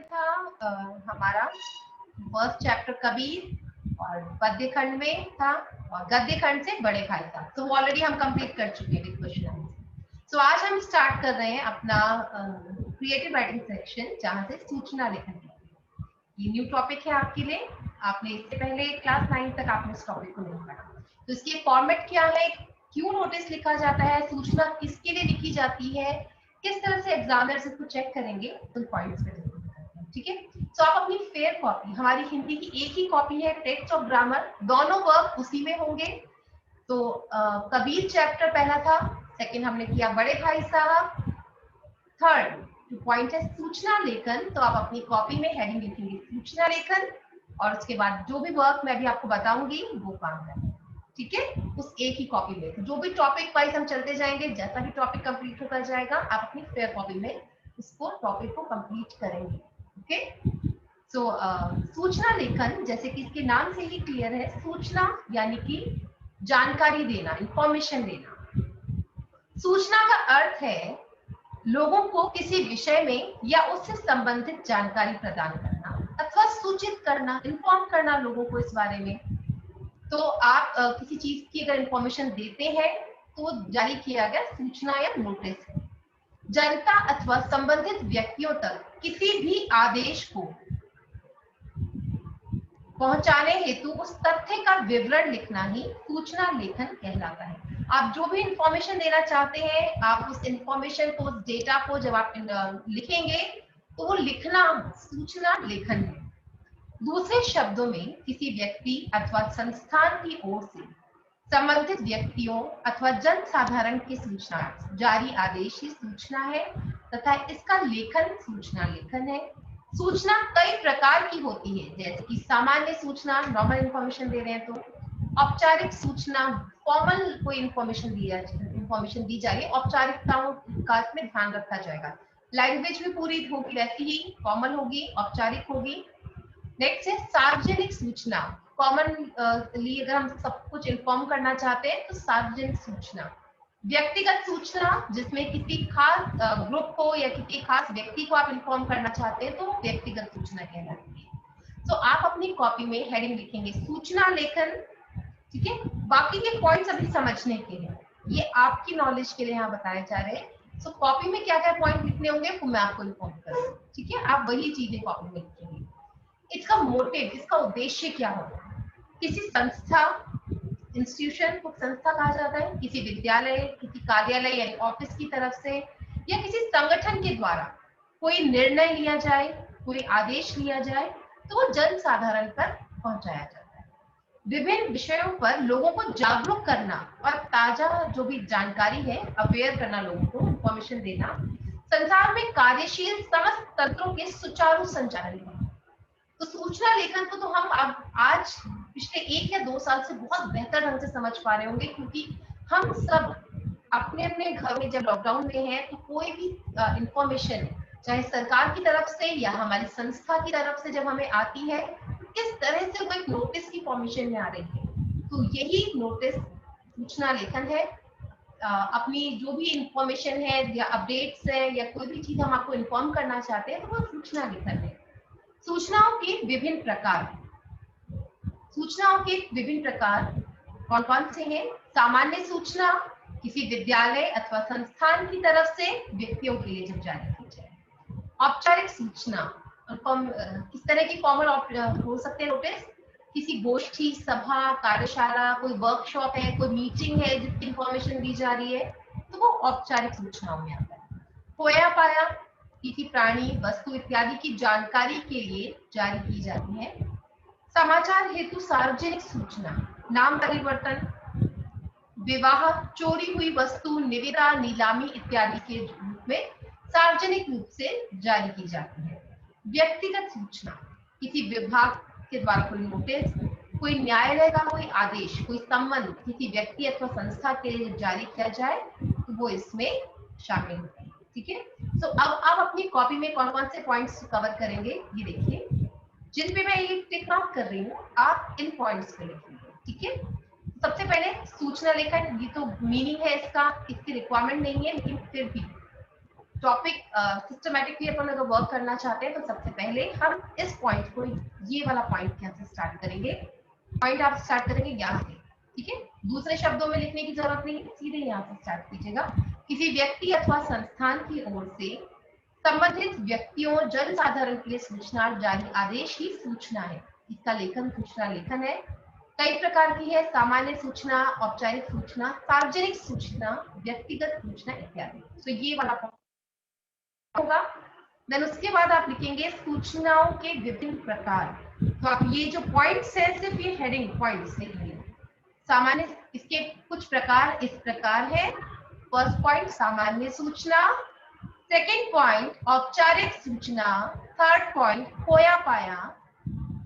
था हमारा first chapter Kabir और पद्य खंड में था और गद्य खंड से बड़े भाई था। तो ऑलरेडी हम कंप्लीट कर चुके हैं विद क्वेश्चन आंसर। सो आज हम स्टार्ट कर रहे हैं अपना क्रिएटिव राइटिंग सेक्शन, जहां से सूचना लेखन। ये न्यू टॉपिक है आपके लिए। आपने इससे पहले क्लास 9 तक आपने इस टॉपिक को नहीं पढ़ा। तो इसकी फॉर्मेट क्या है, क्यों नोटिस लिखा जाता है, सूचना किसके लिए लिखी जाती है, किस तरह से एग्जामिनर्स इसको चेक करेंगे, उन पॉइंट्स पे ठीक है। तो आप अपनी फेयर कॉपी, हमारी हिंदी की एक ही कॉपी है, टेक्स्ट और ग्रामर दोनों वर्क उसी में होंगे। तो कबीर चैप्टर पहला था, सेकंड हमने किया बड़े भाई साहब, थर्ड पॉइंट है सूचना लेखन। तो आप अपनी कॉपी में हेडिंग लिखेंगे सूचना लेखन और उसके बाद जो भी वर्क मैं भी आपको बताऊंगी वो काम करें, ठीक है। उस एक ही कॉपी में जो भी टॉपिक वाइज हम चलते जाएंगे, जैसा भी टॉपिक कंप्लीट होता जाएगा आप अपनी फेयर कॉपी में उसको टॉपिक को कंप्लीट करेंगे, ओके। सो सूचना लेखन जैसे कि इसके नाम से ही क्लियर है, सूचना यानी कि जानकारी देना, इंफॉर्मेशन देना। सूचना का अर्थ है लोगों को किसी विषय में या उससे संबंधित जानकारी प्रदान करना अथवा सूचित करना, इन्फॉर्म करना लोगों को इस बारे में। तो आप किसी चीज की अगर इंफॉर्मेशन देते हैं तो जारी किया गया सूचना या नोटिस है। जनता अथवा संबंधित व्यक्तियों तक किसी भी आदेश को पहुंचाने हेतु उस तथ्य का विवरण लिखना ही सूचना लेखन कहलाता है। आप जो भी इंफॉर्मेशन देना चाहते हैं, आप उस इंफॉर्मेशन को, उस डेटा को जब आप लिखेंगे तो वो लिखना सूचना लेखन है। दूसरे शब्दों में किसी व्यक्ति अथवा संस्थान की ओर से संबंधित व्यक्तियों अथवा जन साधारण की सूचना, जारी आदेश ही सूचना है तथा इसका लेखन सूचना लेखन है। सूचना कई प्रकार की होती है, जैसे कि सामान्य सूचना, नॉर्मल इंफॉर्मेशन दे रहे हैं तो, औपचारिक सूचना, फॉर्मल कोई इंफॉर्मेशन दी जा रही है, औपचारिकताओं का इसमें ध्यान रखा जाएगा। लैंग्वेज भी पूरी होगी वैसी ही, फॉर्मल होगी, औपचारिक होगी। नेक्स्ट है सार्वजनिक सूचना, कॉमनली अगर हम सब कुछ इन्फॉर्म करना चाहते हैं तो सार्वजनिक सूचना। व्यक्तिगत सूचना जिसमें किसी खास ग्रुप को या किसी खास व्यक्ति को आप इन्फॉर्म करना चाहते हैं तो व्यक्तिगत सूचना कहलाती है। तो आप अपनी कॉपी में हेडिंग लिखेंगे सूचना लेखन, ठीक है। बाकी के पॉइंट्स अभी समझने के लिए, ये आपकी नॉलेज के लिए यहाँ बताए जा रहे हैं। तो कॉपी में क्या क्या पॉइंट लिखने होंगे वो मैं आपको इन्फॉर्म करूंगी, ठीक है। आप वही चीजें कॉपी में लिखेंगे। इसका मोटिव, इसका उद्देश्य क्या होगा, किसी संस्था, इंस्टीट्यूशन को संस्था कहा जाता है, किसी विद्यालय, किसी कार्यालय यानी ऑफिस की तरफ से या किसी संगठन के द्वारा कोई निर्णय लिया जाए, कोई आदेश लिया जाए तो वो जन साधारण पर पहुंचाया जाता है। विभिन्न विषयों पर लोगों को जागरूक करना और ताजा जो भी जानकारी है अवेयर करना, लोगों को इंफॉर्मेशन देना, संसार में कार्यशील समस्त तंत्रों के सुचारू संचालन। तो सूचना लेखन को तो हम आज पिछले 1 या 2 साल से बहुत बेहतर ढंग से समझ पा रहे होंगे, क्योंकि हम सब अपने अपने घर में जब लॉकडाउन में हैं तो कोई भी इंफॉर्मेशन चाहे सरकार की तरफ से या हमारी संस्था की तरफ से जब हमें आती है, किस तरह से वो एक नोटिस की फॉर्मेशन में आ रही है। तो यही नोटिस सूचना लेखन है। अपनी जो भी इंफॉर्मेशन है या अपडेट्स है या कोई भी चीज हम आपको इन्फॉर्म करना चाहते हैं तो वो सूचना लेखन है। सूचनाओं के विभिन्न प्रकार, सूचनाओं के विभिन्न प्रकार कौन कौन से हैं? सामान्य सूचना किसी विद्यालय अथवा संस्थान की तरफ से व्यक्तियों के लिए जब जारी की जाए। औपचारिक सूचना किस तरह की कॉमन हो सकते हैं नोटिस, किसी गोष्ठी, सभा, कार्यशाला, कोई वर्कशॉप है, कोई मीटिंग है जिसकी इंफॉर्मेशन दी जा रही है तो वो औपचारिक सूचनाओं में आता है। खोया पाया किसी प्राणी, वस्तु इत्यादि की जानकारी के लिए जारी की जाती है। समाचार हेतु सार्वजनिक सूचना, नाम परिवर्तन, विवाह, चोरी हुई वस्तु, निविदा, नीलामी इत्यादि के रूप में सार्वजनिक रूप से जारी की जाती है। व्यक्तिगत सूचना किसी विभाग के द्वारा कोई नोटिस, कोई न्यायालय का कोई आदेश, कोई सम्मन किसी व्यक्ति अथवा संस्था के लिए जारी किया जाए तो वो इसमें शामिल होते हैं, ठीक है। तो अब आप अपनी कॉपी में कौन कौन से पॉइंट्स कवर करेंगे ये देखिए, जिन पे मैं ये टिक मार्क कर रही हूँ आप इन पॉइंट्स पे लिखेंगे, ठीक है। सबसे पहले सूचना लेखन, ये तो मीनिंग है इसका, इसकी रिक्वायरमेंट नहीं है लेकिन फिर भी टॉपिक सिस्टमेटिकली अपन अगर वर्क करना चाहते हैं तो सबसे पहले हम इस पॉइंट को, ये वाला पॉइंट यहाँ से स्टार्ट करेंगे। पॉइंट आप स्टार्ट करेंगे यहाँ से, ठीक है। दूसरे शब्दों में लिखने की जरूरत नहीं है, सीधे यहाँ से स्टार्ट कीजिएगा। किसी व्यक्ति अथवा संस्थान की ओर से संबंधित व्यक्तियों जनसाधारण के लिए सूचना जारी आदेश ही सूचना है। इसका लेखन सूचना लेखन है। कई प्रकार की है, सामान्य सूचना, औपचारिक सूचना, सार्वजनिक सूचना, व्यक्तिगत सूचना इत्यादि। तो ये वाला होगा। देन उसके बाद आप लिखेंगे सूचनाओं के विभिन्न प्रकार। तो आप ये जो पॉइंट्स है, सिर्फ ये हेडिंग पॉइंट्स लिखिए। सामान्य, इसके कुछ प्रकार इस प्रकार है। फर्स्ट पॉइंट सामान्य सूचना, सेकेंड पॉइंट औपचारिक सूचना, थर्ड पॉइंट खोया पाया,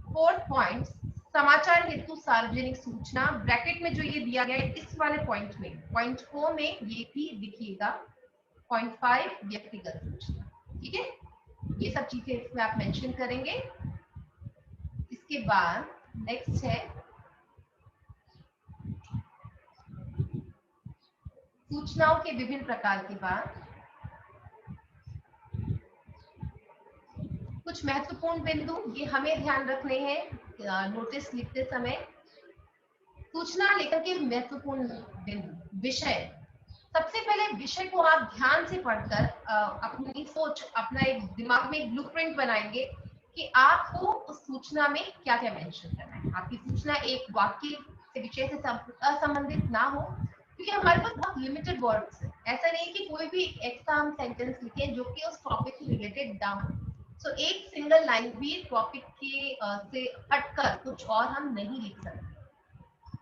फोर्थ पॉइंट समाचार हेतु सार्वजनिक सूचना। ब्रैकेट में जो ये दिया गया है इस वाले पॉइंट में, पॉइंट 4 में ये भी लिखिएगा। पॉइंट 5 व्यक्तिगत सूचना, ठीक है। ये सब चीजें इसमें आप मेंशन करेंगे। इसके बाद नेक्स्ट है सूचनाओं के विभिन्न प्रकार के बाद कुछ महत्वपूर्ण बिंदु ये हमें ध्यान रखने हैं नोटिस लिखते समय। सूचना लेखन के महत्वपूर्ण बिंदु। विषय, सबसे पहले विषय को आप ध्यान से पढ़कर अपनी सोच, अपना एक दिमाग में एक ब्लूप्रिंट बनाएंगे कि आपको उस सूचना में क्या क्या मेंशन करना है। आपकी सूचना एक वाक्य से, विषय से असंबंधित ना हो, क्योंकि हमारे पास बहुत लिमिटेड वर्ड्स है। ऐसा नहीं कि कोई भी ऐसा हम सेंटेंस लिखें जो कि उस टॉपिक से रिलेटेड ना हो। सो एक सिंगल लाइन भी टॉपिक के से हटकर कुछ और हम नहीं लिख सकते।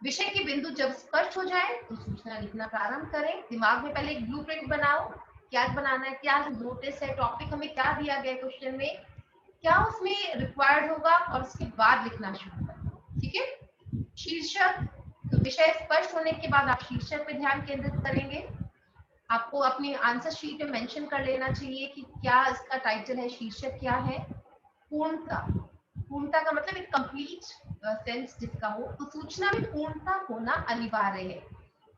विषय के बिंदु जब स्पष्ट हो जाए तो सूचना लिखना प्रारंभ करें। दिमाग में पहले एक ब्लूप्रिंट बनाओ, क्या बनाना है, क्या नोटिस है, टॉपिक हमें क्या दिया गया क्वेश्चन में, क्या उसमें रिक्वायर्ड होगा, और उसके बाद लिखना शुरू करें, ठीक है। शीर्षक, तो विषय स्पष्ट होने के बाद आप शीर्षक पे ध्यान केंद्रित करेंगे। आपको अपनी आंसर शीट में मेंशन कर लेना चाहिए कि क्या इसका टाइटल है, शीर्षक क्या है। पूर्णता, पूर्णता का मतलब एक कंप्लीट सेंस जिसका हो, तो सूचना में पूर्णता होना अनिवार्य है।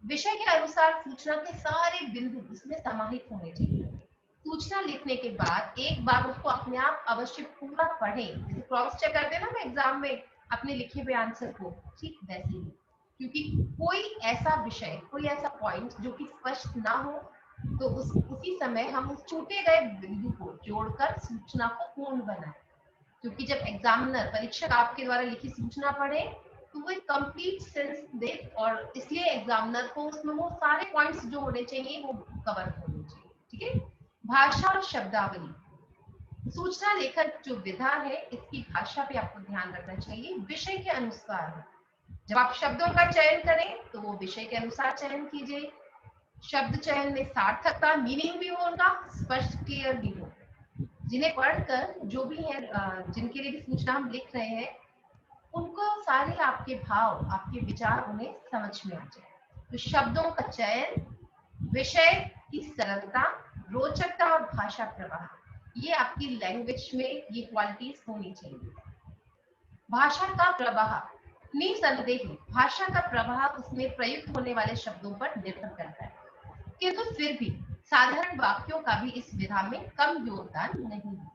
विषय के अनुसार सूचना के सारे बिंदु इसमें समाहित होने चाहिए। सूचना लिखने के बाद एक बार उसको अपने आप अवश्य पूरा पढ़ें, जैसे क्रॉस चेक करते हैं ना एग्जाम में अपने लिखे हुए आंसर को, ठीक वैसे ही। क्योंकि कोई ऐसा विषय, कोई ऐसा पॉइंट जो कि स्पष्ट ना हो, तो उसी समय हम उस छूटे गए बिंदु को जोड़कर सूचना को पूर्ण बनाएं। क्योंकि जब एग्जामिनर, परीक्षक आपके द्वारा लिखी सूचना पढ़े तो वो एक कंप्लीट सेंस दे, और इसलिए एग्जामिनर को उसमें वो सारे पॉइंट्स जो होने चाहिए वो कवर होने चाहिए, ठीक है। भाषा और शब्दावली, सूचना लेखन जो विधा है इसकी भाषा पे आपको ध्यान रखना चाहिए, विषय के अनुसार। जब आप शब्दों का चयन करें तो वो विषय के अनुसार चयन कीजिए। शब्द चयन में सार्थकता, मीनिंग भी होगा, स्पष्ट क्लियर भी हो। जिन्हें पढ़कर जो भी है, जिनके लिए भी सूचना हम लिख रहे हैं, उनको सारे आपके भाव, आपके विचार उन्हें समझ में आ जाए। तो शब्दों का चयन, विषय की सरलता, रोचकता और भाषा प्रवाह, ये आपकी लैंग्वेज में ये क्वालिटीज होनी चाहिए। भाषा का प्रवाह, निसंदेह भाषा का प्रवाह उसमें प्रयुक्त होने वाले शब्दों पर निर्भर करता है, किंतु फिर भी साधारण वाक्यों का भी इस विधा में कम योगदान नहीं है।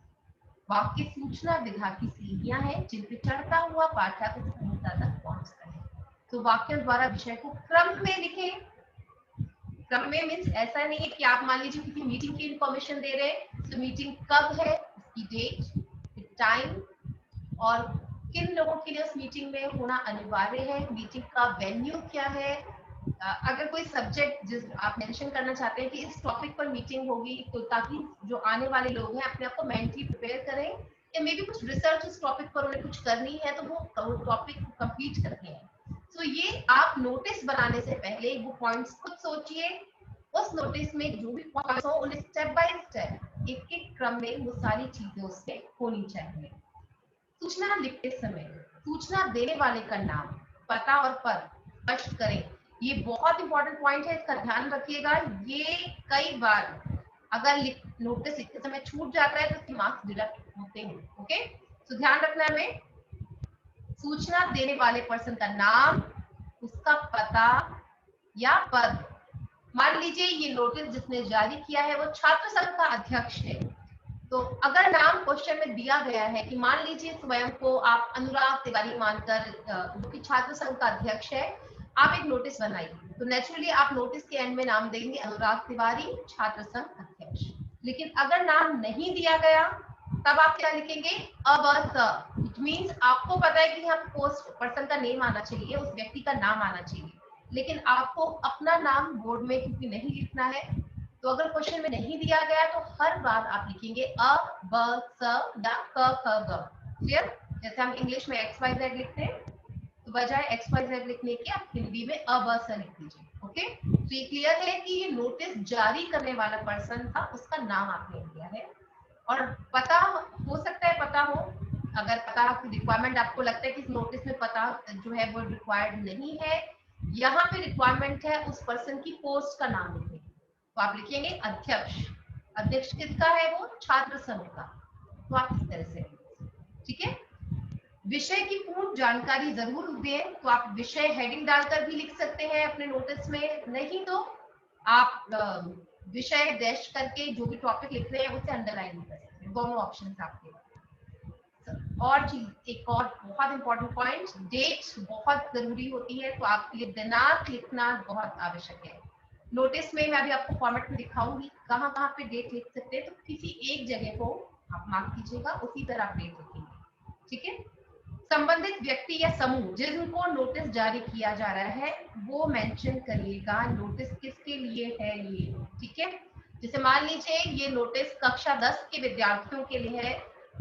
वाक्य सूचना विधा की सीढ़ियां हैं जिन पर चढ़ता हुआ पाठक उस पूर्णता तक पहुंचता है। तो वाक्यों द्वारा विषय को क्रम में लिखें। क्रम में मीन्स ऐसा नहीं है कि आप मान लीजिए किसी मीटिंग की इंफॉर्मेशन दे रहे हैं, तो मीटिंग कब है, उसकी डेट, टाइम, और किन लोगों के लिए उस मीटिंग में होना अनिवार्य है, मीटिंग का वेन्यू क्या है। अगर कोई सब्जेक्ट जिस आप मेंशन करना चाहते हैं कि इस टॉपिक पर मीटिंग होगी, तो ताकि जो आने वाले लोग हैं अपने आप को मेंटली प्रिपेयर करें, या मे बी कुछ रिसर्च उस टॉपिक पर उन्हें कुछ करनी है तो वो टॉपिक को कंप्लीट करते हैं। तो ये आप नोटिस बनाने से पहले वो पॉइंट्स खुद सोचिए, उस नोटिस में जो भी पॉइंट्स हो उन्हें स्टेप बाय स्टेप एक एक क्रम में वो सारी चीजें उसमें होनी चाहिए। सूचना लिखते समय सूचना देने वाले का नाम, पता और पद स्पष्ट करें। ये बहुत इंपॉर्टेंट पॉइंट है, इसका ध्यान रखिएगा। ये कई बार अगर नोटिस लिखते समय छूट जाता है तो इसके मार्क्स डिडक्ट होते हैं। ओके, तो ध्यान रखना है हमें। सूचना देने वाले पर्सन का नाम, उसका पता या पद, मान लीजिए ये नोटिस जिसने जारी किया है वो छात्र संघ का अध्यक्ष है, तो अगर नाम क्वेश्चन में दिया गया है कि मान लीजिए स्वयं को आप अनुराग तिवारी मानकर, जो कि छात्र संघ का अध्यक्ष है, आप एक नोटिस बनाइए, तो नेचुरली आप नोटिस के एंड में नाम देंगे अनुराग तिवारी छात्र संघ अध्यक्ष। लेकिन अगर नाम नहीं दिया गया तब आप क्या लिखेंगे, इट मींस आपको पता है कि यहाँ पोस्ट पर्सन का नेम आना चाहिए, उस व्यक्ति का नाम आना चाहिए, लेकिन आपको अपना नाम बोर्ड में क्योंकि नहीं लिखना है, तो अगर क्वेश्चन में नहीं दिया गया तो हर बार आप लिखेंगे अ ब स या क ख ग। क्लियर? जैसे हम इंग्लिश में एक्स वाई जेड लिखते हैं, तो बजाय एक्स वाई जेड लिखने के आप हिंदी में अ ब स लिख दीजिए। ओके, तो ये क्लियर है कि ये नोटिस जारी करने वाला पर्सन था, उसका नाम आपने दिया है। और पता हो सकता है पता हो, अगर पता रिक्वायरमेंट आपको लगता है कि इस नोटिस में पता जो है वो रिक्वायर्ड नहीं है, यहाँ पे रिक्वायरमेंट है उस पर्सन की पोस्ट का नाम लिखने, तो आप लिखेंगे अध्यक्ष। अध्यक्ष किसका है? वो छात्र संघ का। तो आप इस तरह से, ठीक है। विषय की पूर्ण जानकारी जरूर दें, तो आप विषय हेडिंग डालकर भी लिख सकते हैं अपने नोटिस में, नहीं तो आप विषय डैश करके जो भी टॉपिक लिख रहे हैं उसे अंडरलाइन कर सकते हैं। दोनों ऑप्शन आपके पास। और चीज एक और बहुत इंपॉर्टेंट पॉइंट, डेट बहुत जरूरी होती है, तो आपके लिए दिनांक लिखना बहुत आवश्यक है। नोटिस में मैं अभी आपको फॉर्मेट में दिखाऊंगी कहाँ कहाँ पे डेट लिख सकते हैं, तो किसी एक जगह को आप मार्क कीजिएगा, उसी तरह आप डेट लिखेंगे, ठीक है। संबंधित व्यक्ति या समूह जिनको नोटिस जारी किया जा रहा है वो मेंशन करिएगा नोटिस किसके लिए है ये, ठीक है। जैसे मान लीजिए ये नोटिस कक्षा 10 के विद्यार्थियों के लिए है,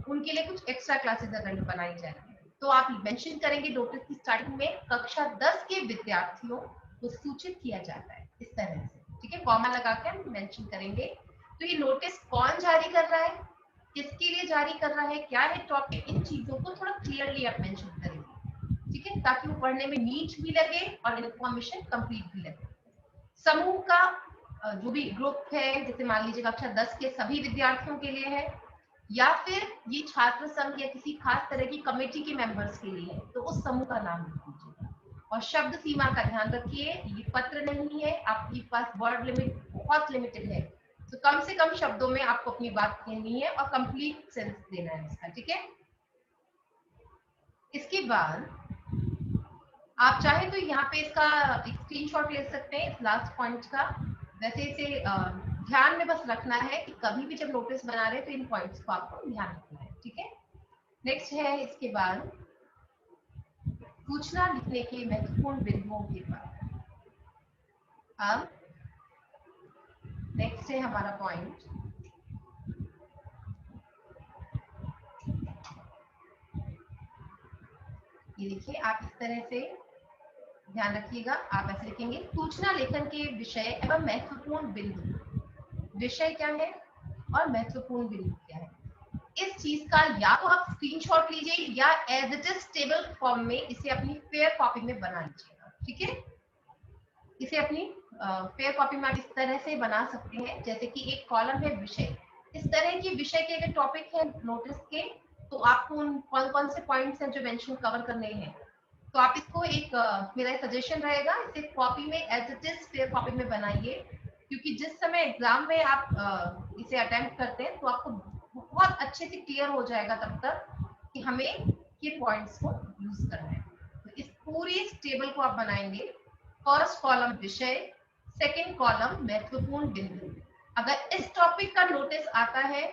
उनके लिए कुछ एक्स्ट्रा क्लासेस अगर बनाई जाए तो आप मेंशन करेंगे नोटिस की स्टार्टिंग में कक्षा 10 के विद्यार्थियों को सूचित किया जाता है, इस तरह से, ठीक है। कॉमा लगा के हम मेंशन करेंगे। तो ये नोटिस कौन जारी कर रहा है, किसके लिए जारी कर रहा है, क्या है टॉपिक, इन चीजों को थोड़ा क्लियरली आप मेंशन करेंगे, ठीक है, ताकि वो पढ़ने में नीट भी लगे और इन्फॉर्मेशन कंप्लीट भी लगे। समूह का जो भी ग्रुप है, जैसे मान लीजिए कक्षा 10 के सभी विद्यार्थियों के लिए है, या फिर ये छात्र संघ या किसी खास तरह की कमेटी के मेंबर्स के लिए है, तो उस समूह का नाम लिख दीजिएगा। और शब्द सीमा का ध्यान रखिए, ये पत्र नहीं है, आपके पास वर्ड लिमिट बहुत लिमिटेड है, तो कम से कम शब्दों में आपको अपनी बात कहनी है और कंप्लीट सेंस देना है इसका, ठीक है। इसके बाद आप चाहे तो यहाँ पे इसका एक स्क्रीनशॉट ले सकते हैं इस लास्ट पॉइंट का। वैसे इसे ध्यान में बस रखना है कि कभी भी जब नोटिस बना रहे तो इन पॉइंट्स को आपको ध्यान रखना है, ठीक है। नेक्स्ट है इसके बाद सूचना लिखने के महत्वपूर्ण बिंदुओं के बाद। अब नेक्स्ट है हमारा पॉइंट, ये देखिए आप इस तरह से ध्यान रखिएगा, आप ऐसे लिखेंगे सूचना लेखन के विषय एवं महत्वपूर्ण बिंदु। विषय क्या है और महत्वपूर्ण बिंदु क्या है, इस चीज का या तो आप स्क्रीनशॉट लीजिए या as it is table form में इसे अपनी फेयर कॉपी में बना लीजिएगा, ठीक है। इसे अपनी फेयर कॉपी में आप इस तरह से बना सकते हैं, जैसे कि एक कॉलम है विषय, इस तरह की विषय के अगर टॉपिक है नोटिस के, तो आपको उन कौन कौन से पॉइंट्स हैं जो मेंशन कवर करने हैं, तो आप इसको एक मेरा सजेशन रहेगा इसे कॉपी में as it is fair copy में बनाइए, क्योंकि जिस समय एग्जाम में आप इसे अटेम्प्ट करते हैं तो आपको बहुत अच्छे से क्लियर हो जाएगा तब तक कि हमें किन पॉइंट्स को यूज करना है। तो इस पूरी टेबल को आप बनाएंगे, फर्स्ट कॉलम विषय, सेकंड कॉलम महत्वपूर्ण बिंदु। अगर इस टॉपिक का नोटिस आता है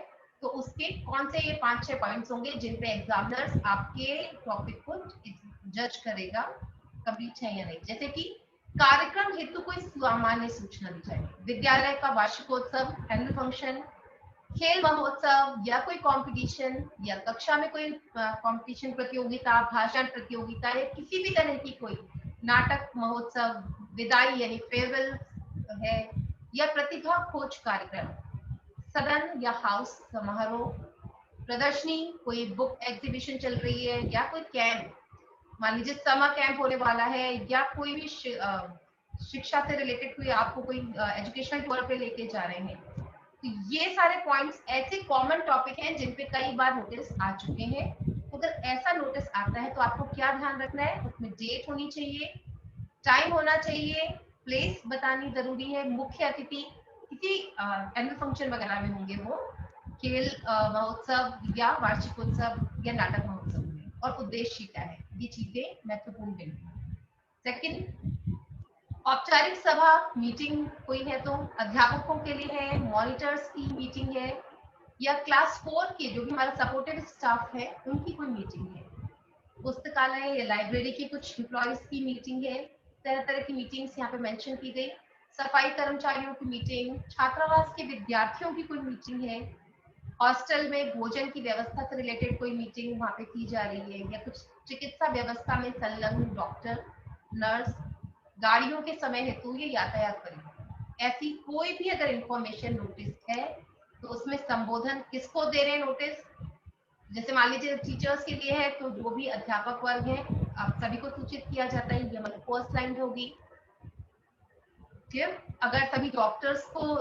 तो उसके कौन से ये 5-6 पॉइंट्स होंगे जिन पे एग्जामिनर्स आपके टॉपिक को जज करेगा कंप्लीट है या नहीं। जैसे कि कार्यक्रम हेतु कोई सामान्य सूचना दी जाए, विद्यालय का वार्षिकोत्सव, एनुअल फंक्शन, खेल महोत्सव या कोई कंपटीशन, या कक्षा में कोई कंपटीशन प्रतियोगिता, भाषण प्रतियोगिता या किसी भी तरह की कोई नाटक महोत्सव, विदाई यानी फेयरवेल है, या प्रतिभा खोज कार्यक्रम, सदन या हाउस समारोह, प्रदर्शनी, कोई बुक एग्जीबिशन चल रही है, या कोई कैंप, मान लीजिए समर कैंप होने वाला है, या कोई भी शिक्षा से रिलेटेड कोई आपको कोई एजुकेशनल टूर पे लेके जा रहे हैं। तो ये सारे पॉइंट्स ऐसे कॉमन टॉपिक हैं जिन पे कई बार नोटिस आ चुके हैं। तो अगर ऐसा नोटिस आता है तो आपको क्या ध्यान रखना है, उसमें डेट होनी चाहिए, टाइम होना चाहिए, प्लेस बतानी जरूरी है। मुख्य अतिथि किसी एनुअल फंक्शन वगैरह में होंगे वो, खेल महोत्सव या वार्षिकोत्सव या नाटक महोत्सव में, और उद्देश्य क्या है, ये चीजें महत्वपूर्ण बिंदु। सेकंड, औपचारिक सभा मीटिंग कोई है तो अध्यापकों के लिए है, मॉनिटर्स की मीटिंग है, या क्लास 4 के जो भी हमारा सपोर्टिव स्टाफ है उनकी कोई मीटिंग है, पुस्तकालय या लाइब्रेरी की कुछ एम्प्लॉयज की मीटिंग है। तरह तरह की मीटिंग्स यहाँ पे मेंशन की गई। सफाई कर्मचारियों की मीटिंग, छात्रावास के विद्यार्थियों की कोई मीटिंग है, हॉस्टल में भोजन की व्यवस्था से रिलेटेड कोई मीटिंग वहाँ पे की जा रही है, या कुछ चिकित्सा व्यवस्था में संलग्न डॉक्टर, नर्स, गाड़ियों के समय हेतु ये यातायात परिवहन, ऐसी कोई भी अगर इंफॉर्मेशन नोटिस है तो उसमें संबोधन किसको दे रहे हैं नोटिस। जैसे मान लीजिए टीचर्स के लिए है तो जो भी अध्यापक वर्ग है आप सभी को सूचित किया जाता है, ये हमारी फर्स्ट लाइन होगी। ठीक, अगर सभी डॉक्टर्स को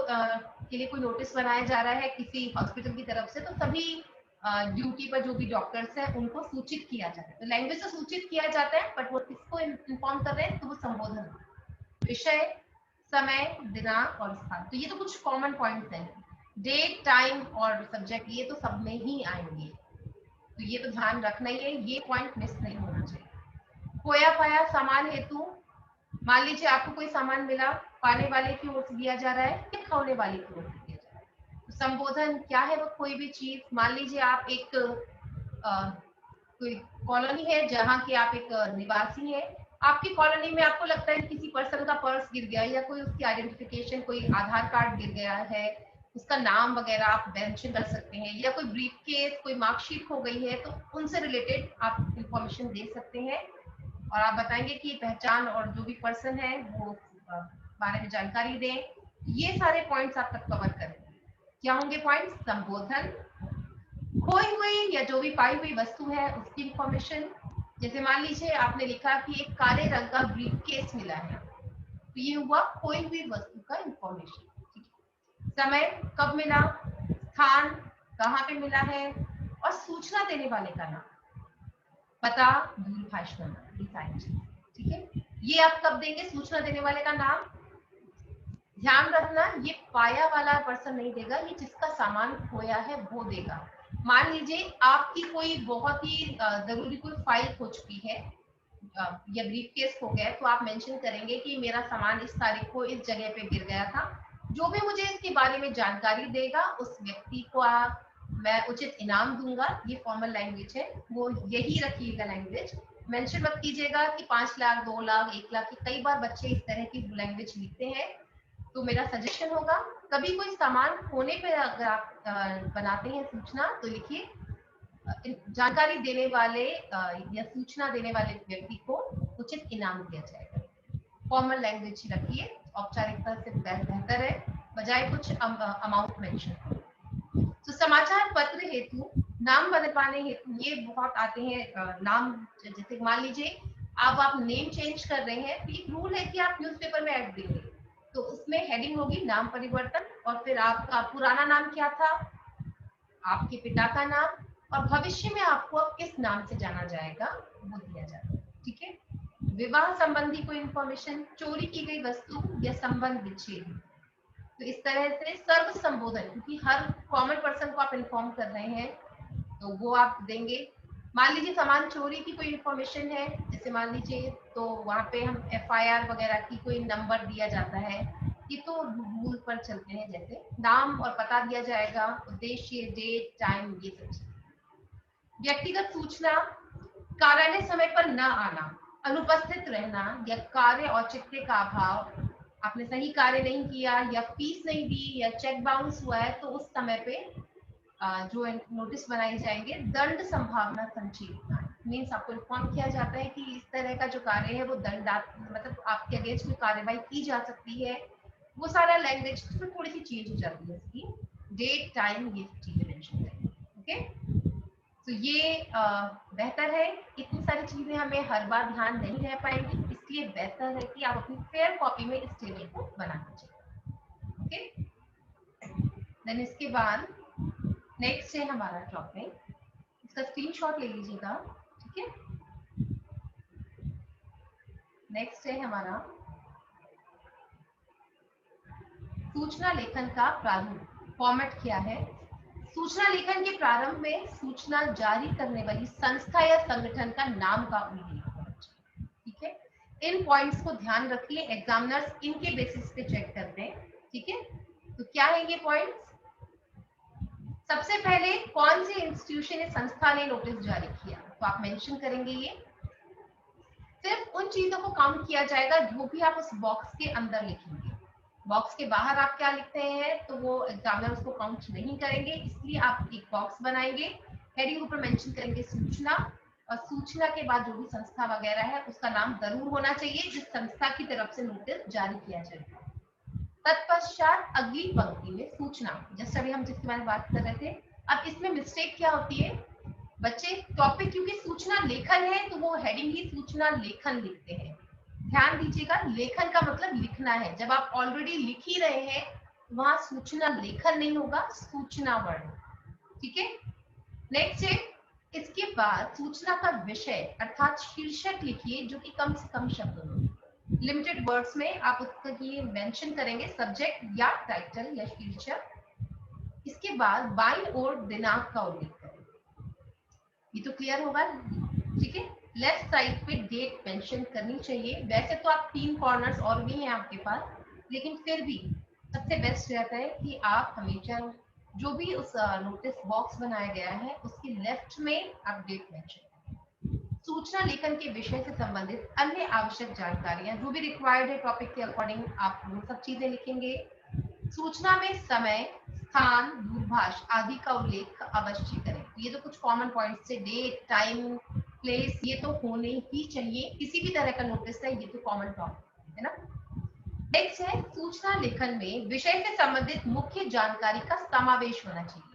के लिए कोई नोटिस बनाया जा रहा है किसी हॉस्पिटल की तरफ से, तो सभी ड्यूटी पर जो भी डॉक्टर्स हैं उनको सूचित किया जाता है। तो लैंग्वेज से सूचित किया जाता है, बट वो किसको इन्फॉर्म कर रहे हैं, तो वो संबोधन, विषय, समय, दिनांक और स्थान। तो ये तो कुछ कॉमन पॉइंट्स हैं। डेट, टाइम और सब्जेक्ट ये तो सब में ही आएंगे, तो ये तो ध्यान रखना ही है, ये पॉइंट मिस नहीं होना चाहिए। खोया पाया सामान हेतु, मान लीजिए आपको कोई सामान मिला, पाने वाले की ओर से दिया जा रहा है या खोने वाले की ओर से दिया जा रहा है, तो संबोधन क्या है, वो कोई भी चीज, मान लीजिए आप एक कोई कॉलोनी है जहाँ की आप एक निवासी है, आपकी कॉलोनी में आपको लगता है किसी पर्सन का पर्स गिर गया, या कोई उसकी आइडेंटिफिकेशन, कोई आधार कार्ड गिर गया है, उसका नाम वगैरह आप मेंशन कर सकते हैं, या कोई ब्रीफ केस, कोई मार्कशीट खो गई है, तो उनसे रिलेटेड आप इंफॉर्मेशन दे सकते हैं, और आप बताएंगे कि पहचान और जो भी पर्सन है वो बारे में जानकारी दें। ये सारे पॉइंट्स आप तक कवर करें। क्या होंगे पॉइंट्स, संबोधन, खोई हुई या जो भी पाई हुई वस्तु है उसकी इंफॉर्मेशन। जैसे मान लीजिए आपने लिखा कि एक काले रंग का ब्रीफ केस मिला है, तो ये हुआ खोई हुई वस्तु का इंफॉर्मेशन। समय, कब मिला, स्थान, कहाँ पे मिला है, और सूचना देने वाले का नाम, पता, दूरभाष नंबर, ये सारी चीजें। ठीक है, ये आप कब देंगे, सूचना देने वाले का नाम। ध्यान रखना, ये पाया वाला पर्सन नहीं देगा, ये जिसका सामान खोया है वो देगा। मान लीजिए आपकी कोई बहुत ही जरूरी कोई फाइल खो चुकी है या ब्रीफ केस खो गया है, तो आप मेंशन करेंगे कि मेरा सामान इस तारीख को इस जगह पे गिर गया था। जो भी मुझे इसके बारे में जानकारी देगा उस व्यक्ति को मैं उचित इनाम दूंगा। ये फॉर्मल लैंग्वेज है, वो यही रखिएगा लैंग्वेज। मेंशन मत कीजिएगा कि 5 लाख, 2 लाख, 1 लाख की। कई बार बच्चे इस तरह की लैंग्वेज लिखते हैं, तो मेरा सजेशन होगा कभी कोई सामान खोने पे अगर आप बनाते हैं सूचना, तो लिखिए जानकारी देने वाले या सूचना देने वाले व्यक्ति को उचित इनाम दिया जाएगा। फॉर्मल लैंग्वेज रखिए, औपचारिकता से बेहतर है बजाय कुछ अमाउंट मेंशन। तो समाचार पत्र हेतु, नाम बदलवाने हेतु ये बहुत आते हैं नाम। जैसे मान लीजिए आप नेम चेंज कर रहे हैं, तो एक रूल है कि आप न्यूज़पेपर में ऐड देंगे, तो उसमें हेडिंग होगी नाम परिवर्तन, और फिर आपका पुराना नाम क्या था, आपके पिता का नाम, और भविष्य में आपको अब किस नाम से जाना जाएगा वो दिया जाता है। ठीक है, विवाह संबंधी कोई इंफॉर्मेशन, चोरी की गई वस्तु या संबंध विच्छेद, तो इस तरह से सर्व संबोधन, क्योंकि हर कॉमन पर्सन को आप इन्फॉर्म कर रहे हैं तो वो आप देंगे। मान लीजिए सामान चोरी की कोई इंफॉर्मेशन है, जैसे मान लीजिए, तो वहाँ पे हम FIR वगैरह की कोई नंबर दिया जाता है, ये तो रूल पर चलते हैं। जैसे नाम और पता दिया जाएगा, उद्देश्य, डेट, टाइम, ये सब चीजें। व्यक्तिगत सूचना, कार्यालय समय पर न आना, अनुपस्थित रहना, या कार्य औचित्य का अभाव, आपने सही कार्य नहीं किया, या फीस नहीं दी, या चेक बाउंस हुआ है, तो उस समय पे जो नोटिस बनाए जाएंगे। दंड संभावना संचित, मीन्स आपको इन्फॉर्म किया जाता है कि इस तरह का जो कार्य है वो दंडात्मक, मतलब आपके अगेंस्ट में कार्रवाई की जा सकती है। वो सारा लैंग्वेज उसमें थोड़ी सी चेंज हो जाती है इसकी, डेट, टाइम, ये चीजें मेंशन करेंगे। ओके, तो ये बेहतर है। इतनी सारी चीजें हमें हर बार ध्यान नहीं रह पाएंगी, इसलिए बेहतर है कि आप अपनी फेयर कॉपी में इस टेबल को बना लीजिए। ओके, देन इसके बाद नेक्स्ट है हमारा टॉपिक, इसका स्क्रीनशॉट ले लीजिएगा। ठीक है, नेक्स्ट है हमारा सूचना लेखन का प्रारूप फॉर्मेट क्या है? सूचना लेखन के प्रारंभ में सूचना जारी करने वाली संस्था या संगठन का नाम का उल्लेख होना चाहिए। ठीक है, इन पॉइंट्स को ध्यान रखिए, एग्जामिनर्स इनके बेसिस पे चेक करते हैं। ठीक है, तो क्या है ये पॉइंट्स? सबसे पहले कौन सी इंस्टीट्यूशन या संस्था ने नोटिस जारी किया, तो आप मेंशन करेंगे ये। सिर्फ उन चीजों को काउंट किया जाएगा जो भी आप उस बॉक्स के अंदर लिखेंगे। बॉक्स के बाहर आप क्या लिखते हैं तो वो एग्जामिनर उसको काउंट नहीं करेंगे, इसलिए आप एक बॉक्स बनाएंगे, हेडिंग ऊपर मेंशन करेंगे सूचना, और सूचना के बाद जो भी संस्था वगैरह है उसका नाम जरूर होना चाहिए जिस संस्था की तरफ से नोटिस जारी किया जाएगा। तत्पश्चात अगली पंक्ति में सूचना, जैसे अभी हम जिसके बारे में बात कर रहे थे। अब इसमें मिस्टेक क्या होती है बच्चे, टॉपिक क्योंकि सूचना लेखन है तो वो हेडिंग ही सूचना लेखन लिखते हैं। ध्यान दीजिएगा, लेखन का मतलब लिखना है। जब आप ऑलरेडी लिख ही रहे हैं वहां सूचना लेखन नहीं होगा, सूचना वर्ण। ठीक है, नेक्स्ट है, इसके बाद सूचना का विषय अर्थात शीर्षक लिखिए जो कि कम से कम शब्दों में, लिमिटेड वर्ड्स में आप उसका ये मेंशन करेंगे, सब्जेक्ट या टाइटल या शीर्षक। इसके बाद बाईं ओर दिनांक का उल्लेख करें, ये तो क्लियर होगा। ठीक है, लेफ्ट साइड पे डेट मेंशन करनी चाहिए। वैसे तो आप 3 कॉर्नर्स और भी हैं आपके पास, लेकिन फिर भी सबसे बेस्ट रहता है कि आप हमेशा जो भी उस नोटिस बॉक्स बनाया गया है उसके लेफ्ट में आप डेट मेंशन करें। सूचना लेखन के विषय से संबंधित अन्य आवश्यक जानकारियां जो भी रिक्वायर्ड है टॉपिक के अकॉर्डिंग आप वो सब चीजें लिखेंगे। सूचना में समय, स्थान, दूरभाष आदि का उल्लेख अवश्य करें। ये तो कुछ कॉमन पॉइंट्स से, डेट, टाइम, प्लेस, ये तो होने ही चाहिए, किसी भी तरह का नोटिस है ये तो कॉमन टॉपिक है ना। नेक्स्ट है, सूचना लेखन में विषय से संबंधित मुख्य जानकारी का समावेश होना चाहिए।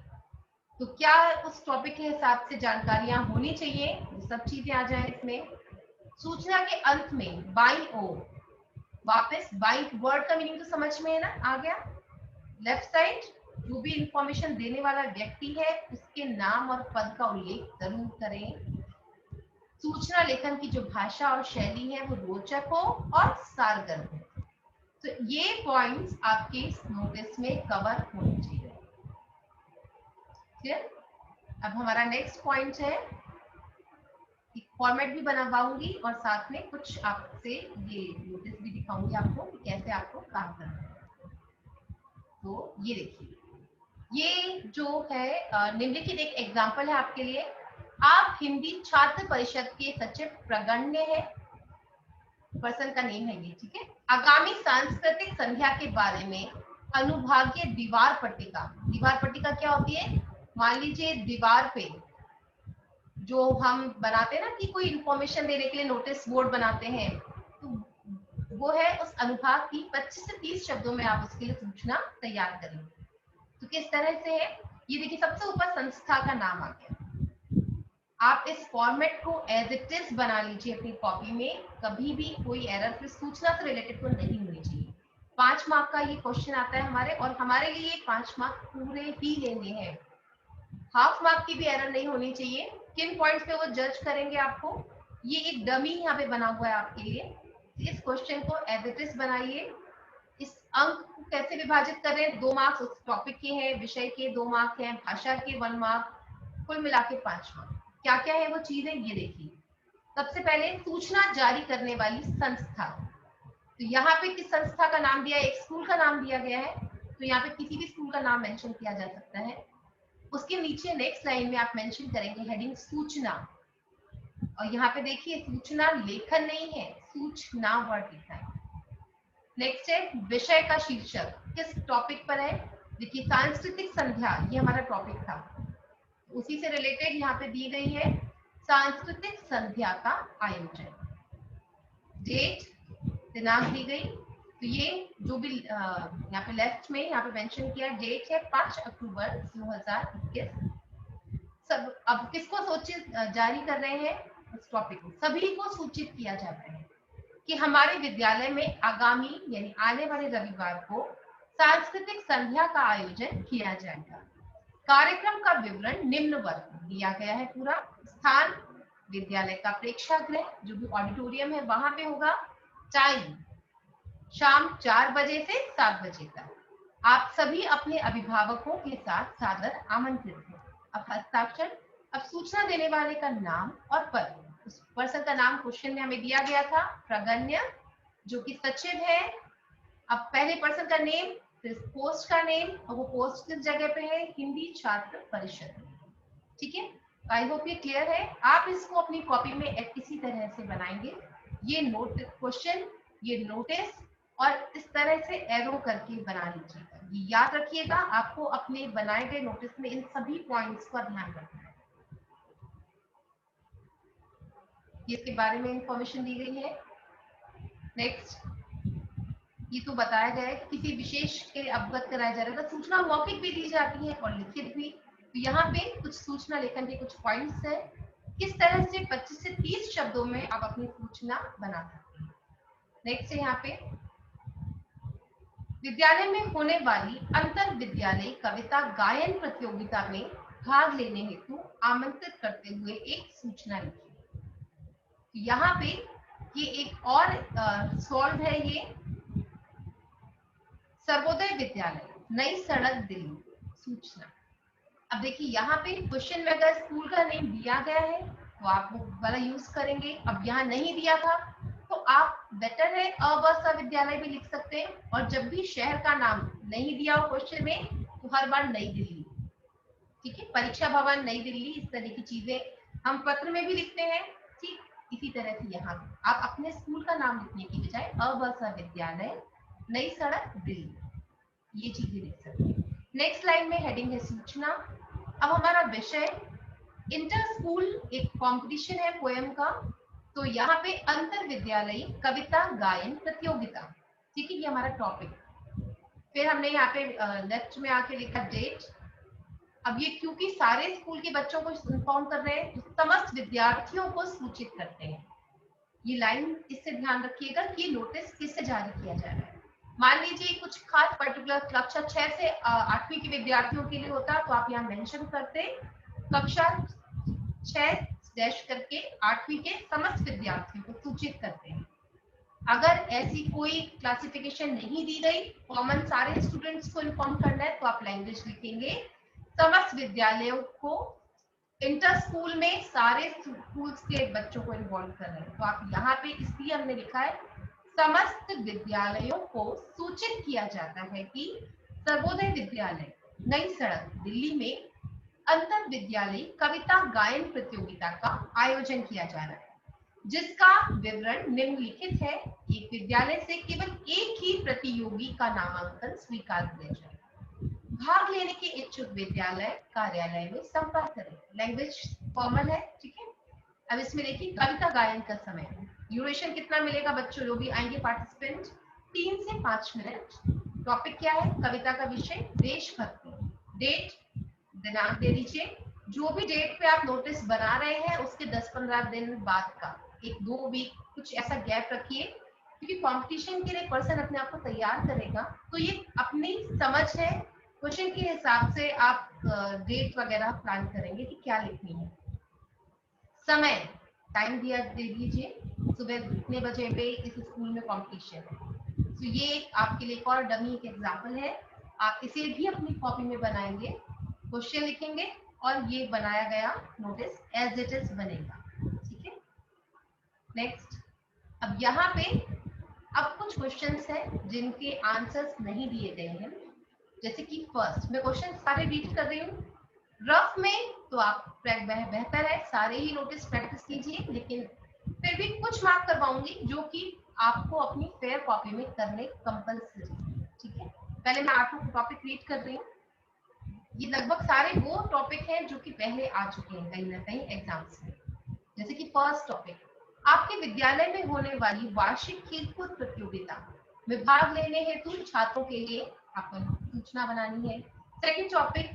तो क्या उस टॉपिक के हिसाब से जानकारियां होनी चाहिए, वो सब चीजें आ जाए इसमें। सूचना के अंत में बाईं ओर वापस, बाईं वर्ड का मीनिंग तो समझ में है ना, आ गया। लेफ्ट साइड जो भी इंफॉर्मेशन देने वाला व्यक्ति है उसके नाम और पद का उल्लेख जरूर करें। सूचना लेखन की जो भाषा और शैली है वो रोचक हो और सारगर हो। तो ये पॉइंट्स आपके नोटिस में कवर होने चाहिए। क्लियर? अब हमारा नेक्स्ट पॉइंट है, फॉर्मेट भी बनवाऊंगी और साथ में कुछ आपसे ये नोटिस भी दिखाऊंगी आपको कि कैसे आपको काम करना है। तो ये देखिए, ये जो है निम्नलिखित एक एग्जांपल है आपके लिए। आप हिंदी छात्र परिषद के सचिव प्रगण्य है, पर्सन का नेम है ये। ठीक है, आगामी सांस्कृतिक संध्या के बारे में अनुभागीय दीवार पट्टिका, दीवार पट्टिका क्या होती है, मान लीजिए दीवार पे जो हम बनाते हैं ना कि कोई इंफॉर्मेशन देने के लिए नोटिस बोर्ड बनाते हैं, तो वो है उस अनुभाग की 25 से 30 शब्दों में आप उसके लिए सूचना तैयार करेंगे। तो किस तरह से है ये देखिए, सबसे ऊपर संस्था का नाम आ गया। आप इस फॉर्मेट को एज इट इज बना लीजिए अपनी कॉपी में, कभी भी कोई एरर फिर सूचना से रिलेटेड तो नहीं होनी चाहिए। 5 मार्क का ये क्वेश्चन आता है हमारे, और हमारे लिए 5 मार्क पूरे ही लेने हैं, हाफ मार्क की भी एरर नहीं होनी चाहिए। किन पॉइंट्स पे वो जज करेंगे आपको, ये एक डमी यहाँ पे बना हुआ है आपके लिए। इस क्वेश्चन को एज इट इज बनाइए। इस अंक को कैसे विभाजित कर रहे हैं, 2 मार्क्स उस टॉपिक के हैं, विषय के 2 मार्क हैं, भाषा के 1 मार्क, कुल मिला के 5 मार्क। क्या क्या है वो चीजें ये देखिए। सबसे पहले सूचना जारी करने वाली संस्था, तो यहाँ पे किस संस्था का नाम दिया है, एक स्कूल का नाम दिया गया है, तो यहाँ पे किसी भी स्कूल का नाम मेंशन किया जा सकता है। उसके नीचे नेक्स्ट लाइन में आप मेंशन करेंगे हेडिंग सूचना, और यहाँ पे देखिए सूचना लेखन नहीं है, सूचना वर्ड लिखा है। नेक्स्ट है विषय का शीर्षक, किस टॉपिक पर है, देखिए सांस्कृतिक संध्या ये हमारा टॉपिक था, उसी से रिलेटेड यहाँ पे दी गई है सांस्कृतिक संध्या का आयोजन। डेट, दिनांक दी गई, तो ये जो भी यहाँ पे लेफ्ट में यहाँ पे मेंशन किया डेट है 5 अक्टूबर 2021। सब अब किसको सूचित जारी कर रहे हैं, उस टॉपिक को सभी को सूचित किया जाता है कि हमारे विद्यालय में आगामी यानी आने वाले रविवार को सांस्कृतिक संध्या का आयोजन किया जाएगा। कार्यक्रम का विवरण निम्नवत दिया गया है पूरा। स्थान विद्यालय का प्रेक्षागृह जो भी ऑडिटोरियम है वहां पे होगा। टाइम शाम 4 बजे से 7 बजे तक। आप सभी अपने अभिभावकों के साथ सादर आमंत्रित हैं। अब हस्ताक्षर। अब सूचना देने वाले का नाम और पद। उस पर्सन का नाम क्वेश्चन में हमें दिया गया था, प्रगण्य, जो कि सचिव है। अब पहले पर्सन का नेम, फिर पोस्ट का नेम, और वो पोस्ट किस जगह पे है, हिंदी छात्र परिषद। ठीक है, आई होप ये क्लियर है। आप इसको अपनी कॉपी में इसी तरह से बनाएंगे, ये नोट क्वेश्चन, ये नोटिस, और इस तरह से एरो करके बना लीजिएगा। ये याद रखिएगा, आपको अपने बनाए गए नोटिस में इन सभी पॉइंट्स का ध्यान रखना है। इसके बारे में इंफॉर्मेशन दी गई है। नेक्स्ट, ये तो बताया गया है कि किसी विशेष के अवगत कराया जा रहा है। सूचना मौखिक भी दी जाती है और लिखित भी। तो यहाँ पे कुछ सूचना लेखन के कुछ पॉइंट्स है, किस तरह से 25 से 30 शब्दों में आप अपनी सूचना बना सकते हैं। नेक्स्ट है यहाँ पे, विद्यालय में होने वाली अंतर विद्यालय कविता गायन प्रतियोगिता में भाग लेने हेतु आमंत्रित करते हुए एक सूचना लिखी। यहाँ पे ये एक और सॉल्व है, ये सर्वोदय विद्यालय, नई सड़क, दिल्ली, सूचना। अब देखिए यहाँ पे क्वेश्चन में अगर स्कूल का नेम दिया गया है तो आप वो वाला यूज करेंगे। अब यहाँ नहीं दिया था तो आप बेटर है अ ब स विद्यालय भी लिख सकते हैं। और जब भी शहर का नाम नहीं दिया हो क्वेश्चन में तो हर बार नई दिल्ली, ठीक है, परीक्षा भवन नई दिल्ली, इस तरह की चीजें हम पत्र में भी लिखते हैं। ठीक इसी तरह से यहाँ आप अपने स्कूल का नाम लिखने की बजाय अ ब स विद्यालय, नई सड़क, दिल्ली, ये चीजें लिख सकते हैं। नेक्स्ट लाइन में हेडिंग है सूचना। अब हमारा विषय इंटर स्कूल एक कंपटीशन है पोएम का, तो यहाँ पे अंतर विद्यालयी कविता गायन प्रतियोगिता, ठीक है, ये हमारा टॉपिक। फिर हमने यहाँ पे लेफ्ट में आके लिखा डेट। अब ये क्योंकि सारे स्कूल के बच्चों को इन्फॉर्म कर रहे हैं, तो समस्त विद्यार्थियों को सूचित करते हैं। ये लाइन इससे ध्यान रखिएगा कि नोटिस किससे जारी किया जा रहा है। मान लीजिए कुछ खास पर्टिकुलर कक्षा 6 से 8वीं के विद्यार्थियों के लिए होता, तो आप यहाँ मेंशन करते कक्षा 6 डैश करके 8वीं के समस्त विद्यार्थियों को सूचित करते हैं। अगर ऐसी कोई क्लासिफिकेशन नहीं दी गई, कॉमन सारे स्टूडेंट्स को इन्फॉर्म करना है, तो आप लैंग्वेज लिखेंगे समस्त विद्यालयों को, इंटर स्कूल में सारे स्कूल्स के बच्चों को इन्वॉल्व कर रहे हैं। तो आप यहाँ पे इसलिए हमने लिखा है समस्त विद्यालयों को सूचित किया जाता है कि सर्वोदय विद्यालय, नई सड़क, दिल्ली में अंतर विद्यालय कविता गायन प्रतियोगिता का आयोजन किया जा रहा है, जिसका विवरण निम्नलिखित है। एक विद्यालय से केवल एक ही प्रतियोगी का नामांकन स्वीकार किया जाएगा। भाग लेने के इच्छुक विद्यालय कार्यालय में संपर्क करें। लैंग्वेज फॉर्मल है, ठीक है। अब इसमें देखिए कविता गायन का समय, ड्यूरेशन कितना मिलेगा बच्चों जो भी आएंगे पार्टिसिपेंट, 3 से 5 मिनट। टॉपिक क्या है, कविता का विषय देशभक्ति। डेट, दिनांक दे दीजिए। जो भी डेट पे आप नोटिस बना रहे हैं उसके 10-15 दिन बाद का, 1-2 वीक कुछ ऐसा गैप रखिए, क्योंकि कंपटीशन के लिए पर्सन अपने आप को तैयार करेगा, तो ये अपनी समझ है, क्वेश्चन के हिसाब से आप डेट वगैरह प्लान करेंगे कि क्या लिखनी है। समय, टाइम दिया दे दीजिए, सुबह कितने बजे पे इस स्कूल में कंपटीशन है। तो ये आपके लिए एक और डमी एक एग्जाम्पल है, आप इसे भी अपनी कॉपी में बनाएंगे, क्वेश्चन लिखेंगे और ये बनाया गया नोटिस एज इट इज बनेगा, ठीक है। नेक्स्ट, अब यहाँ पे अब कुछ क्वेश्चंस हैं जिनके आंसर्स नहीं दिए गए हैं। जैसे कि फर्स्ट, मैं क्वेश्चन सारे रीड कर रही हूँ रफ में, तो आप बेहतर है सारे ही नोटिस प्रैक्टिस कीजिए, लेकिन फिर भी कुछ मार्क करवाऊंगी जो कि आपको अपनी फेयर कॉपी में करने कंपल्सरी, ठीक है। पहले मैं आपको टॉपिक रीड कर रही हूँ। ये लगभग सारे वो टॉपिक हैं जो कि पहले आ चुके हैं कहीं ना कहीं एग्जाम्स में। जैसे कि फर्स्ट टॉपिक, आपके विद्यालय में होने वाली वार्षिक खेलकूद प्रतियोगिता में भाग लेने हेतु छात्रों के लिए आपको सूचना बनानी है। सेकंड टॉपिक,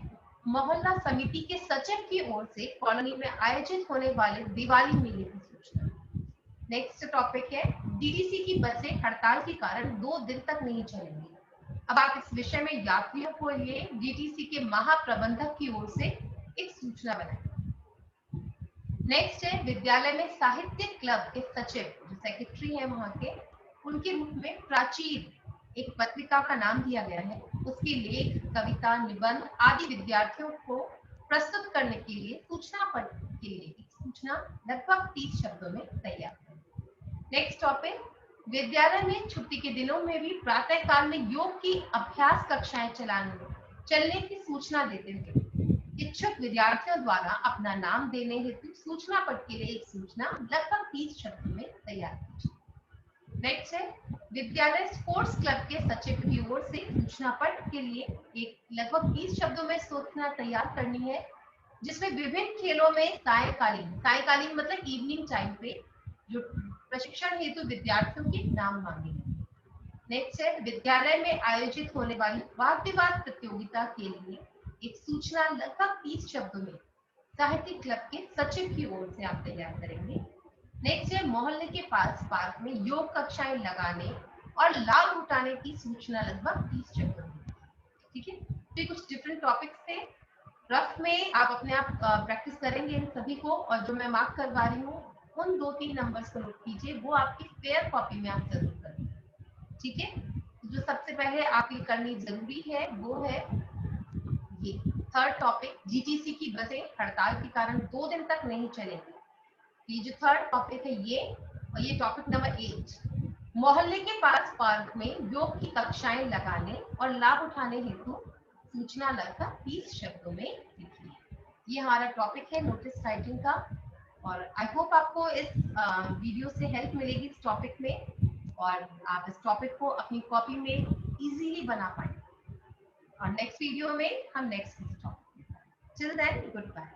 मोहल्ला समिति के सचिव की ओर से कॉलोनी में आयोजित होने वाले दिवाली मेले की सूचना। नेक्स्ट टॉपिक है, डीडीसी की बसें हड़ताल के कारण 2 दिन तक नहीं चलेंगी। अब आप इस विषय में यात्रियों को लिए डीटीसी के महाप्रबंधक की ओर से एक सूचना बनाएं। नेक्स्ट है, विद्यालय में साहित्य क्लब के सचिव जो सेक्रेटरी है वहां के, उनके रूप में प्राचीर एक पत्रिका का नाम दिया गया है, उसके लेख, कविता, निबंध आदि विद्यार्थियों को प्रस्तुत करने के लिए सूचना पट के लिए एक सूचना लगभग 30 शब्दों में तैयार करें। नेक्स्ट टॉपिक, विद्यालय में छुट्टी के दिनों में भी प्रातः काल में योग की अभ्यास कक्षाएं चलने की सूचना देते हुए इच्छुक विद्यार्थियों द्वारा अपना नाम देने हेतु सूचना पट के लिए एक सूचना लगभग 30 शब्दों में तैयार कीजिए। नेक्स्ट है, विद्यालय स्पोर्ट्स क्लब के सचिव की ओर से सूचना पट के लिए एक लगभग 20 शब्दों में सूचना तैयार करनी है, जिसमें विभिन्न खेलों में सायकालीन मतलब इवनिंग टाइम पे जो प्रशिक्षण हेतु विद्यार्थियों के नाम मांगे। नेक्स्ट है, विद्यालय में आयोजित होने वाली वाद विवाद प्रतियोगिता के लिए एक सूचना लगभग 30 शब्दों में साहित्यिक क्लब के सचिव की ओर से आप तैयार करेंगे। नेक्स्ट है, मोहल्ले के पास पार्क में योग कक्षाएं लगाने और लाभ उठाने की सूचना लगभग 30 शब्दों में। ठीक है, तो ये कुछ डिफरेंट टॉपिक्स थे। रफ में आप अपने आप प्रैक्टिस करेंगे इन सभी को, और जो मैं मार्क करवा रही हूँ उन 2-3 नंबर्स को नोट कीजिए, वो आपकी फेयर कॉपी में आप जरूर करें। ठीक है, जो सबसे पहले आपकी करनी जरूरी है वो है ये थर्ड टॉपिक, जीटीसी की बसें हड़ताल के कारण 2 दिन तक नहीं चलेंगी। ये जो थर्ड टॉपिक है ये, और ये टॉपिक नंबर 8, मोहल्ले के पास पार्क में योग की कक्षाएं लगाने और लाभ उठाने हेतु सूचना लगभग 30 शब्दों में लिखिए। ये हमारा टॉपिक है नोटिस राइटिंग का, और आई होप आपको इस वीडियो से हेल्प मिलेगी इस टॉपिक में, और आप इस टॉपिक को अपनी कॉपी में इजीली बना पाएंगे। और नेक्स्ट वीडियो में हम next topic, till then good bye.